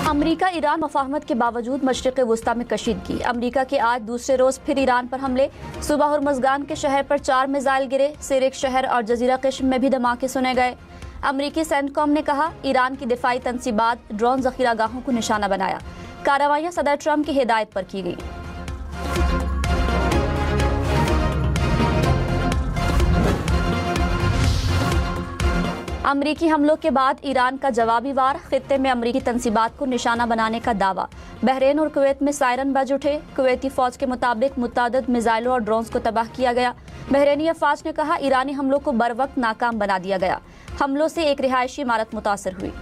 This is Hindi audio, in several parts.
अमरीका ईरान मफाहमत के बावजूद मशरिक़ वुस्ता में कशीदगी। अमरीका के आज दूसरे रोज फिर ईरान पर हमले। सुबह हुर्मुज़गान के शहर पर 4 मिसाइल गिरे। सिरिक शहर और जजीरा किश्म में भी धमाके सुने गए। अमरीकी सेंटकॉम ने कहा ईरान की दिफाई तंसीबात ड्रोन जखीरागाहों को निशाना बनाया। कार्रवाइयां सदर ट्रंप की हिदायत पर की गई। अमरीकी हमलों के बाद ईरान का जवाबी वार। खित्ते में अमरीकी तंसीबात को निशाना बनाने का दावा। बहरीन और कुवैत में सायरन बज उठे। कुवैती फौज के मुताबिक मुतअद्दिद मिसाइलों और ड्रोन्स को तबाह किया गया। बहरीनी अफवाज ने कहा ईरानी हमलों को बरवक्त नाकाम बना दिया गया। हमलों से एक रिहायशी इमारत मुतासर हुई।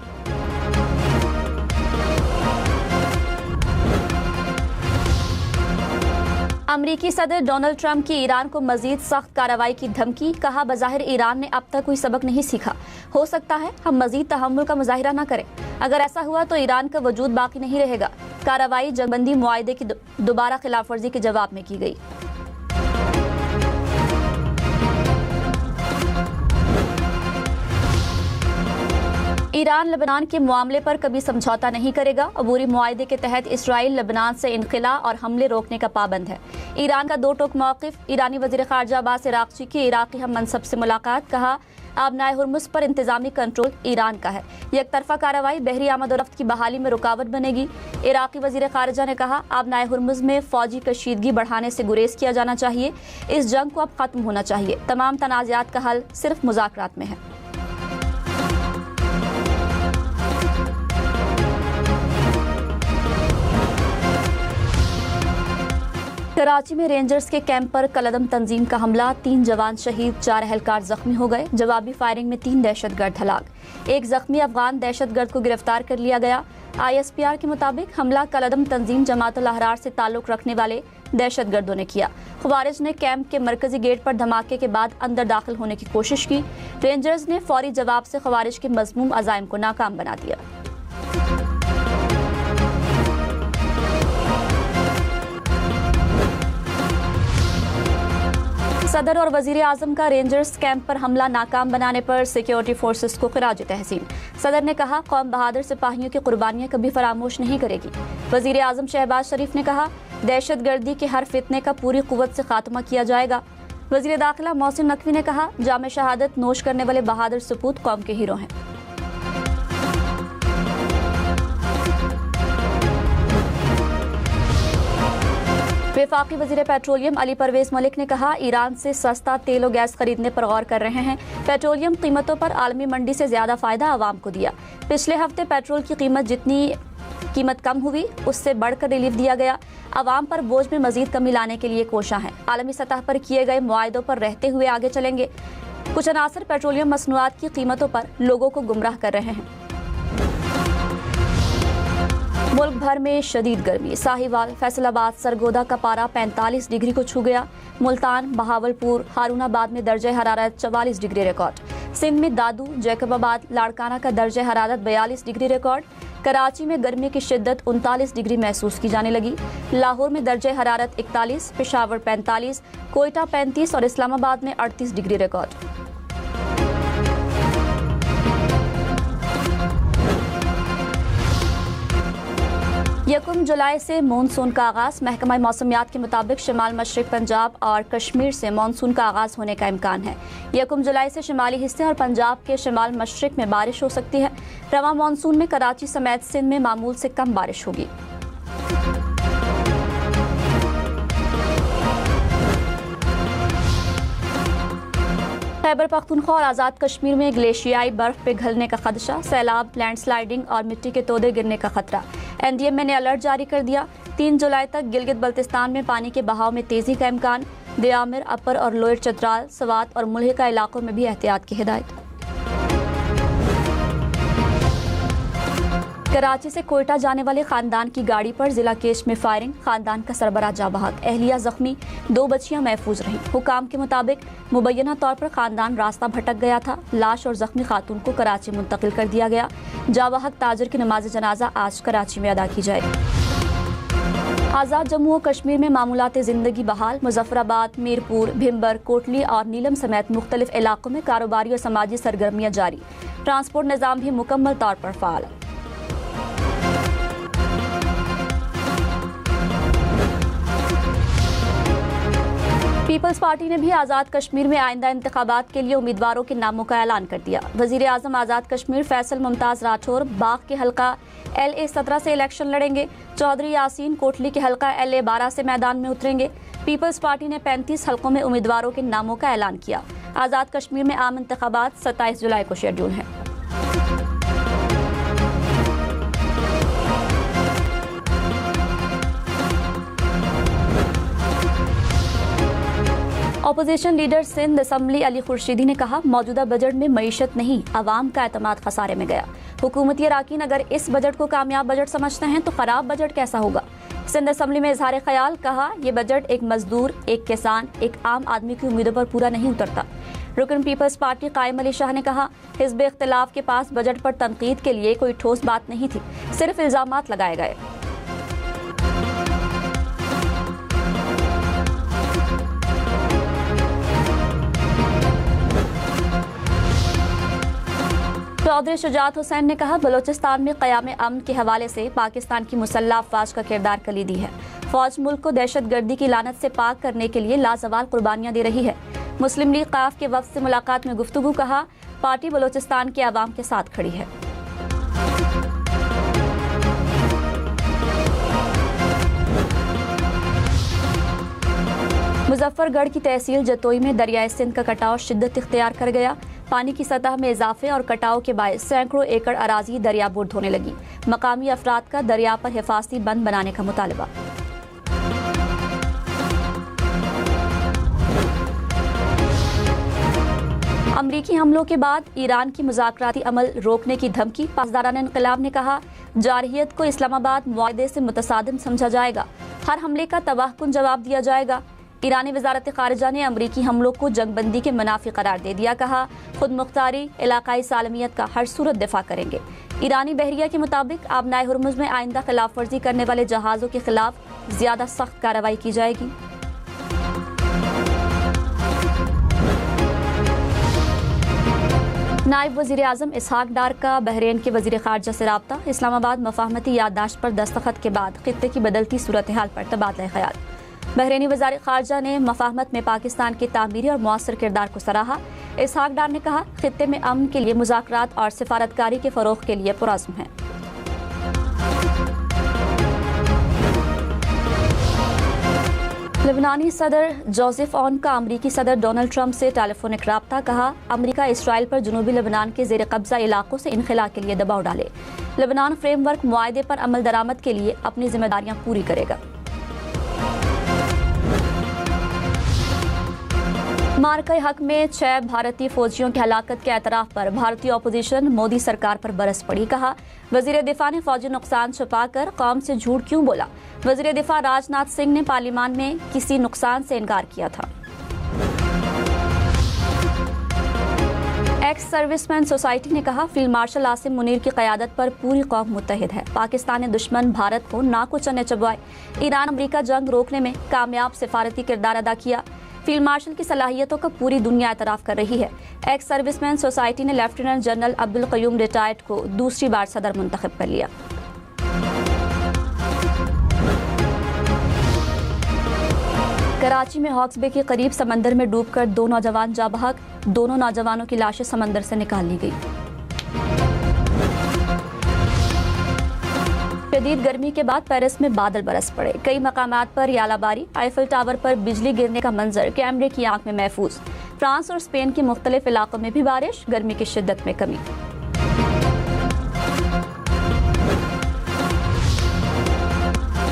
अमरीकी सदर डोनाल्ड ट्रंप की ईरान को मजीद सख्त कार्रवाई की धमकी। कहा बज़ाहिर ईरान ने अब तक कोई सबक नहीं सीखा। हो सकता है हम मजीद तहम्मुल का मुजाहिरा न करें। अगर ऐसा हुआ तो ईरान का वजूद बाकी नहीं रहेगा। कार्रवाई जंगबंदी मुआहदे की दोबारा खिलाफवर्जी के जवाब में की गई। ईरान लेबनान के मामले पर कभी समझौता नहीं करेगा। अबूरी मुआहदे के तहत इसराइल लेबनान से इनखिला और हमले रोकने का पाबंद है। ईरान का 2 टोक मौक़िफ़। ईरानी वज़ीर ख़ारजा अब्बास अराग़ची की इराक़ी हम मनसब से मुलाकात। कहा आबनाए हुर्मुज़ पर इंतज़ामी कंट्रोल ईरान का है। एक तरफ़ा कार्रवाई बहरी आमद-ओ-रफ़्त की बहाली में रुकावट बनेगी। इराक़ी वज़ीर ख़ारजा ने कहा आबनाए हुर्मुज़ में फ़ौजी कशीदगी बढ़ाने से गुरेज़ किया जाना चाहिए। इस जंग को अब ख़त्म होना चाहिए। तमाम तनाज़ात का हल सिर्फ मुज़ाकरात में है। कराची में रेंजर्स के कैंप पर कलदम तंजीम का हमला। 3 जवान शहीद, 4 अहलकार जख्मी हो गए। जवाबी फायरिंग में 3 दहशतगर्द हलाक। एक जख्मी अफगान दहशतगर्द को गिरफ्तार कर लिया गया। ISPR के मुताबिक हमला कलदम तंजीम जमातुल अहरार से ताल्लुक रखने वाले दहशतगर्दों ने किया। खवारिज ने कैंप के मरकजी गेट पर धमाके के बाद अंदर दाखिल होने की कोशिश की। रेंजर्स ने फौरी जवाब से खवारिज के मज़मूम अज़ाइम को नाकाम बना दिया। सदर और वजीर आजम का रेंजर्स कैंप पर हमला नाकाम बनाने पर सिक्योरिटी फोर्सेस को खिराज तहसीन। सदर ने कहा कौम बहादुर सिपाहियों की कुर्बानियां कभी फरामोश नहीं करेगी। वजीर आजम शहबाज शरीफ ने कहा दहशतगर्दी के हर फितने का पूरी कुव्वत से खात्मा किया जाएगा। वजीर दाखिला मोहसिन नकवी ने कहा जाम शहादत नोश करने वाले बहादुर सपूत कौम के हीरो हैं। वफाकी वज़ीर पेट्रोलियम अली परवेज मलिक ने कहा ईरान से सस्ता तेल और गैस खरीदने पर गौर कर रहे हैं। पेट्रोलियम कीमतों पर आलमी मंडी से ज्यादा फायदा आवाम को दिया। पिछले हफ्ते पेट्रोल की कीमत कम हुई उससे बढ़कर रिलीफ दिया गया। आवाम पर बोझ में मजीद कमी लाने के लिए कोशा है। आलमी सतह पर किए गए मुआहदों पर रहते हुए आगे चलेंगे। कुछ अनासर पेट्रोलियम मसनूआत की कीमतों पर लोगों को गुमराह कर रहे हैं। मुल्क भर में शदीद गर्मी। साहिवाल, फैसलाबाद, सरगोदा का पारा 45 डिग्री को छू गया। मुल्तान, बहावलपुर, हारूनाबाद में दर्जे हरारत 44 डिग्री रिकॉर्ड। सिंध में दादू, जैकबाबाद, लाड़काना का दर्जे हरारत 42 डिग्री रिकॉर्ड। कराची में गर्मी की शिद्दत 39 डिग्री महसूस की जाने लगी। लाहौर में दर्जे हरारत 41, पेशावर 45, कोयटा 35 और इस्लामाबाद में 38 डिग्री रिकॉर्ड। यकम जुलाई से मानसून का आगाज। महकमा मौसमियात के मुताबिक शिमाल मशरक पंजाब और कश्मीर से मानसून का आगाज होने का इम्कान है। यकम जुलाई से शिमाली हिस्से और पंजाब के शिमाल मशरक में बारिश हो सकती है। रवां मानसून में कराची समेत सिंध में मामूल से कम बारिश होगी। खैबर पख्तूनख्वा और आज़ाद कश्मीर में ग्लेशियाई बर्फ पिघलने का खदशा। सैलाब, लैंडस्लाइडिंग और मिट्टी के तोदे गिरने का खतरा। NDMA ने अलर्ट जारी कर दिया। 3 जुलाई तक गिलगित बल्तिस्तान में पानी के बहाव में तेजी का इम्कान। दियामिर, अपर और लोअर चतराल, सवात और मुल्हिका इलाकों में भी एहतियात की हिदायत। कराची से कोयटा जाने वाले खानदान की गाड़ी पर जिला केश में फायरिंग। खानदान का सरबराह जाबहक, अहलिया जख्मी, 2 बच्चियां महफूज रहीं। हुकाम के मुताबिक मुबैना तौर पर खानदान रास्ता भटक गया था। लाश और जख्मी खातून को कराची मुंतकिल कर दिया गया। जाबहक ताजिर की नमाज जनाजा आज कराची में अदा की जाएगी। आज़ाद जम्मू और कश्मीर में मामूलात ज़िंदगी बहाल। मुजफ्फराबाद, मीरपुर, भिम्बर, कोटली और नीलम समेत मुख्तलिफ इलाकों में कारोबारी और समाजी सरगर्मियाँ जारी। ट्रांसपोर्ट निज़ाम भी मुकम्मल तौर पर फ़ाल। पीपल्स पार्टी ने भी आज़ाद कश्मीर में आइंदा इंतखाबात के लिए उम्मीदवारों के नामों का ऐलान कर दिया। वज़ीर आज़म आज़ाद कश्मीर फैसल मुमताज़ राठौर बाग के हल्का LA-17 से इलेक्शन लड़ेंगे। चौधरी यासीन कोटली के हल्का LA-12 से मैदान में उतरेंगे। पीपल्स पार्टी ने 35 हल्कों में उम्मीदवारों के नामों का ऐलान किया। आज़ाद कश्मीर में आम इंतखाबात 27 जुलाई को शेड्यूल हैं। Opposition leader Sindh assembly Ali Khurshidi ने कहा, मौजूदा बजट में मईशत नहीं, आवाम का एतमाद खसारे में गया। हुकूमती अराकीन अगर इस बजट को कामयाब बजट समझते हैं तो खराब बजट कैसा होगा। सिंध असम्बली में इजहार ख्याल, कहा ये बजट एक मजदूर, एक किसान, एक आम आदमी की उम्मीदों पर पूरा नहीं उतरता। रुकन पीपल्स पार्टी कायम अली शाह ने कहा, हिज़्ब इख्तिलाफ के पास बजट पर तनकीद के लिए कोई ठोस बात नहीं थी, सिर्फ इल्जामात लगाए गए। चौधरी शुजात हुसैन ने कहा, बलोचिस्तान में क़याम अमन के हवाले से पाकिस्तान की मुसल्लह अफ़वाज का किरदार कलीदी है। फौज मुल्क को दहशतगर्दी की लानत से पाक करने के लिए लाजवाल कुर्बानियां दे रही है। मुस्लिम लीग काफ के वफ़द से मुलाकात में गुफ्तगू, कहा पार्टी बलोचिस्तान के अवाम के साथ खड़ी है। मुजफ्फरगढ़ की तहसील जतोई में दरियाए सिंध का कटाव शिद्दत इख्तियार कर गया। पानी की सतह में इजाफे और कटाव के बायस सैकड़ों एकड़ अराजी दरियाबुर्द होने लगी। मकामी अफराद का दरिया पर हिफाजती बंद बनाने का मुतालबा। अमरीकी हमलों के बाद ईरान की मुज़ाकराती अमल रोकने की धमकी। पासदारान इन्क़िलाब ने कहा, जारहियत को इस्लामाबाद मुआहदे से मुतसादिम समझा जाएगा, हर हमले का तबाहकुन जवाब दिया जाएगा। ईरानी वज़ारत ख़ारिजा ने अमरीकी हमलों को जंगबंदी के मुनाफी करार दे दिया, कहा खुद मुख्तारी इलाकाई सालमियत का हर सूरत दिफा करेंगे। ईरानी बहरिया के मुताबिक आबनाए हुर्मुज़ में आइंदा खिलाफ वर्जी करने वाले जहाज़ों के खिलाफ ज़्यादा सख्त कार्रवाई की जाएगी। नायब वज़ीर आज़म इसहाक डार का बहरीन के वज़ीर ख़ारजा से राब्ता। इस्लामाबाद मफाहमती याददाश्त पर दस्तखत के बाद खित्ते की बदलती सूरत हाल पर तबादला ख्याल। बहरीनी वज़ीर ख़ारजा ने मफाहमत में पाकिस्तान के तामीरी और मुअस्सर किरदार को सराहा। इसहाक डार ने कहा, खित्ते में अमन के लिए मुज़ाकरात और सिफारतकारी के फ़रोग़ के लिए पुरअज़्म है। लेबनानी सदर जोसेफ ऑन का अमरीकी सदर डोनाल्ड ट्रंप से टेलीफोनिक राब्ता, कहा अमरीका इसराइल पर जनूबी लेबनान के ज़ेर कब्ज़ा इलाकों से इनखला के लिए दबाव डाले। लेबनान फ्रेमवर्क मुआहदे पर अमल दरामद के लिए अपनी जिम्मेदारियां पूरी करेगा। मार्का हक में 6 भारतीय फौजियों की हलाकत के एतराफ़ पर भारतीय अपोजिशन मोदी सरकार पर बरस पड़ी। कहा, वज़ीर दिफा ने फौजी नुकसान छुपाकर कौम से झूठ क्यों बोला। वज़ीर दिफा राजनाथ सिंह ने पार्लियामान में किसी नुकसान से इनकार किया था। एक्स सर्विसमैन सोसाइटी ने कहा, फील्ड मार्शल आसिम मुनीर की क़यादत पर पूरी कौम मुत्तहिद है। पाकिस्तानी दुश्मन भारत को नाको चने चबवाए। ईरान अमरीका जंग रोकने में कामयाब सिफारती किरदार अदा किया। फील्ड मार्शल की सलाहियतों का पूरी दुनिया एतराफ़ कर रही है। एक्स सर्विसमैन सोसाइटी ने lieutenant general Abdul Qayyum retired को दूसरी बार सदर मुंतखब कर लिया। कराची में हॉक्स बे के करीब समंदर में डूबकर 2 नौजवान जा बहक। दोनों नौजवानों की लाशें समंदर से निकाल ली गई। शदीद गर्मी के बाद पेरिस में बादल बरस पड़े। कई मकामात पर यालाबारी। आईफल टावर पर बिजली गिरने का मंजर कैमरे की आंख में महफूज। फ्रांस और स्पेन के मुख्तलिफ इलाकों में भी बारिश। गर्मी की शिद्दत में कमी।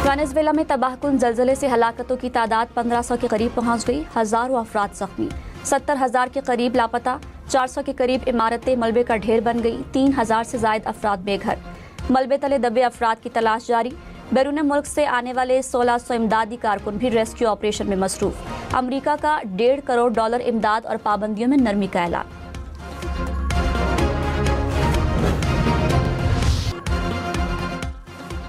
वेनेजुएला में तबाहकुन जलजले से हलाकतों की तादाद 1500 के करीब पहुंच गई। हजारों अफराद जख्मी। 70,000 के करीब लापता। 400 के करीब इमारतें मलबे का ढेर बन गई। 3000 से ज्यादा अफराद बेघर। मलबे तले दबे अफराद की तलाश जारी। बैरून मुल्क से आने वाले 1600 इमदादी कारकुन भी रेस्क्यू ऑपरेशन में मसरूफ। अमरीका का $1.5 करोड़ इमदाद और पाबंदियों में नरमी का ऐलान।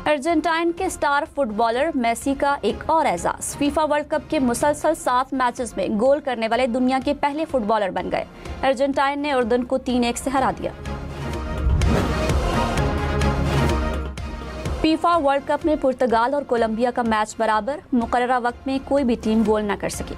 अर्जेंटाइन के स्टार फुटबॉलर मेसी का एक और एजाज। फीफा वर्ल्ड कप के मुसलसल 7 मैचेस में गोल करने वाले दुनिया के पहले फुटबॉलर बन गए। अर्जेंटाइन ने उर्दन को 3-1 से हरा दिया। फीफा वर्ल्ड कप में पुर्तगाल और कोलंबिया का मैच बराबर। मुकर्ररा वक्त में कोई भी टीम गोल न कर सकी।